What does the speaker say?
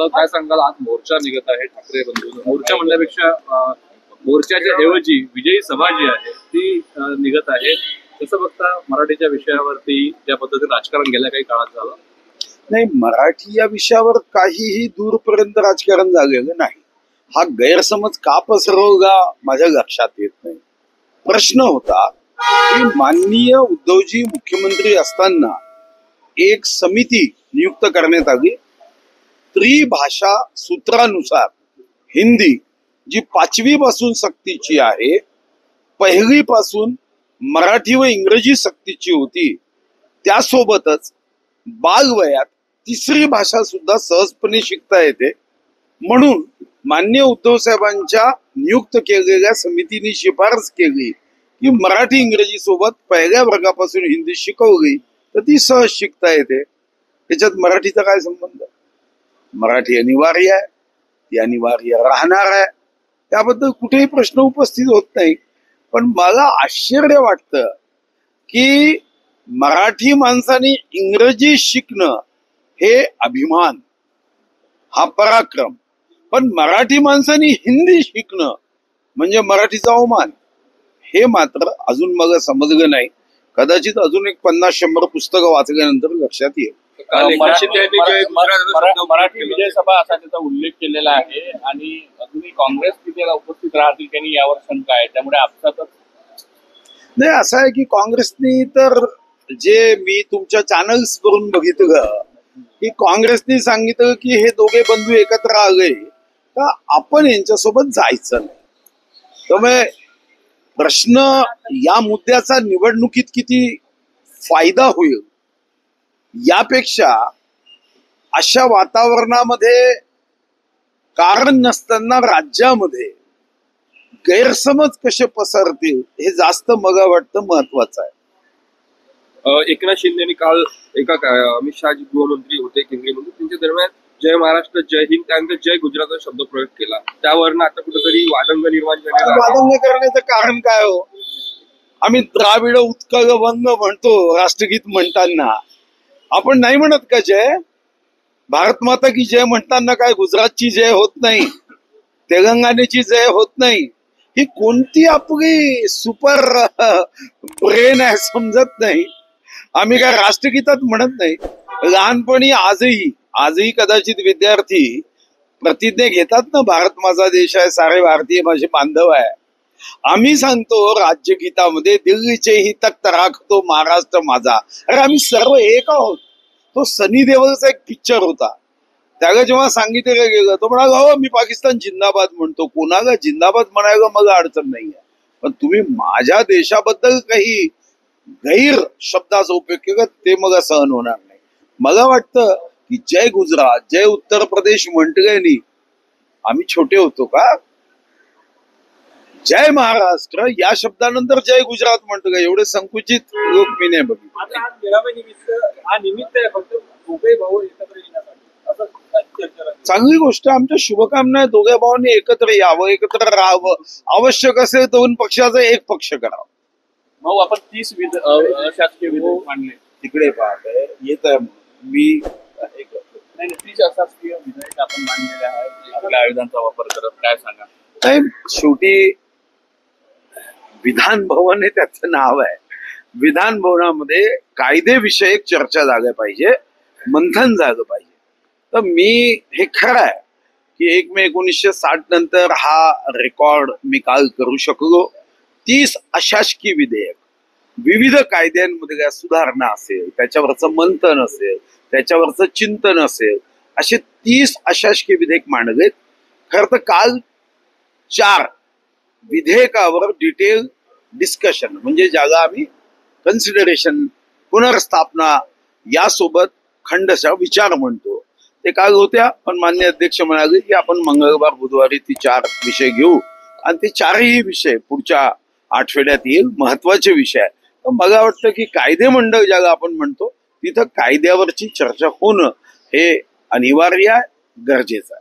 तर काय सांगाल, आज मोर्चा निघत आहे ठाकरे बंधू, मोर्चा म्हणण्यापेक्षा मोर्चाच्या ऐवजी विजयी सभा जी आहे ती निघत आहे. कसं बघता मराठीच्या विषयावरती ज्या पद्धतीने राजकारण गेल्या काही काळात झालं? नाही, मराठी या विषयावर काहीही दूरपर्यंत राजकारण झालेलं नाही. हा गैरसमज का पसरवला माझ्या लक्षात येत नाही. प्रश्न होता की माननीय उद्धवजी मुख्यमंत्री असताना एक समिती नियुक्त करण्यात आली. त्रिभाषा सूत्रानुसार हिंदी जी 5वी पासून सक्तीची आहे, 1ली पासून मराठी व इंग्रजी सक्तीची होती, त्यासोबतच बालवयात 3री भाषा सुद्धा सहजपणे शिकता येते. म्हणून माननीय उद्धव साहेबांच्या नियुक्त केलेल्या समितीने शिफारस केली की मराठी इंग्रजी सोबत 1ल्या वर्गापासून हिंदी शिकवली तर ती सहज शिकता येते. त्याच्यात मराठीचा काय संबंध? मराठी अनिवार्य आहे, ती अनिवार्य राहणार आहे, त्याबद्दल कुठेही प्रश्न उपस्थित होत नाही. पण मला आश्चर्य वाटतं की मराठी माणसाने इंग्रजी शिकणं हे अभिमान, हा पराक्रम, पण मराठी माणसाने हिंदी शिकणं म्हणजे मराठीचा अवमान, हे मात्र अजून मला समजलं नाही. कदाचित अजून एक 50-100 पुस्तकं वाचल्यानंतर लक्षात येईल. मराठी विजय सभा असा त्याचा उल्लेख केलेला आहे आणि अजूनही काँग्रेस तिथे उपस्थित राहतील त्यांनी यावर शंका आहे, त्यामुळे आपसातच नाही. असं आहे की काँग्रेसनी तर जे मी तुमच्या चॅनल्स वरून बघितलं की काँग्रेसनी सांगितलं की हे दोघे बंधू एकत्र आले तर आपण यांच्यासोबत जायचं नाही. त्यामुळे प्रश्न या मुद्द्याचा निवडणुकीत किती फायदा होईल यापेक्षा अशा वातावरणामध्ये कारण नसताना राज्यामध्ये गैरसमज कसे पसरतील हे जास्त मला वाटतं महत्वाचं आहे. एकनाथ शिंदेनी काल अमित शहा जी गृहमंत्री होते, केंद्रीय मंत्री, त्यांच्या दरम्यान जय महाराष्ट्र जय हिंद त्यानंतर जय गुजरात शब्द प्रयोग केला. त्यावरनं आता कुठेतरी वादंग निर्माण झालेला. वादंग करण्याचं कारण काय हो? आम्ही द्राविड उत्कल वंग म्हणतो राष्ट्रगीत म्हणताना, आपण नाही म्हणत का जय? भारत माता की जय म्हणताना काय गुजरातची जय होत नाही, तेलंगणाची जय होत नाही? ही कोणती आपली सुपर ब्रेन आहे समजत नाही. आम्ही काय राष्ट्रगीतात म्हणत नाही. लहानपणी आजही कदाचित विद्यार्थी प्रतिज्ञा घेतात ना, भारत माझा देश आहे, सारे भारतीय माझे बांधव आहे. आम्ही सांगतो राज्यगीतामध्ये दिल्लीचे ही तख्त राखतो महाराष्ट्र माझा. अरे आम्ही सर्व एक आहोत. तो सनी देओलचा एक पिक्चर होता, त्याला जेव्हा सांगितलं गेलं तो म्हणाला हो मी पाकिस्तान जिंदाबाद म्हणतो. कोणाला जिंदाबाद म्हणायला मला अडचण नाहीये, पण तुम्ही माझ्या देशाबद्दल काही गैर शब्दाचा उपयोग केला ते मला सहन होणार नाही. मला वाटतं की जय गुजरात जय उत्तर प्रदेश म्हटल्याने आम्ही छोटे होतो का? जय महाराष्ट्र या शब्दानंतर जय गुजरात म्हणतो का? एवढे संकुचित लोक मी नाही बघितले. चांगली गोष्ट, आमच्या शुभकामना आहे. दोघे भावांनी एकत्र यावं, एकत्र राहावं. आवश्यक असेल दोन पक्षाचा एक पक्ष करावं. भाऊ आपण 30 शासकीय विधेयक मांडले, तिकडे पाहत आहे येत आहे मी 30 अशासकीय विधेयक आपण मांडलेले आहे आपल्या आयुधांचा वापर करत. काय सांगा? नाही, शेवटी विधान भवन हे त्याचं नाव आहे. विधान भवनामध्ये कायदेविषयक चर्चा झाल्या पाहिजे, मंथन झालं पाहिजे. तर मी हे खरं आहे की 1 मे 1960 नंतर हा रेकॉर्ड मी काल करू शकलो. 30 अशासकीय विधेयक, विविध कायद्यांमध्ये सुधारणा असेल, त्याच्यावरचं मंथन असेल, त्याच्यावरचं चिंतन असेल, असे 30 अशासकीय विधेयक मांडलेत. खरं तर काल 4 विधेयकावर डिटेल डिस्कशन, म्हणजे ज्याला आम्ही कन्सिडरेशन, पुनर्स्थापना यासोबत खंडशः विचार म्हणतो, ते काल होत्या. पण माननीय अध्यक्ष म्हणाले की आपण मंगळवार बुधवारी ती 4 विषय घेऊ आणि ते 4ही विषय पुढच्या आठवड्यात येईल. महत्वाचे विषय आहे. तर मला वाटतं की कायदे मंडळ ज्याला आपण म्हणतो तिथं कायद्यावरची चर्चा होणं हे अनिवार्य आहे, गरजेचं आहे.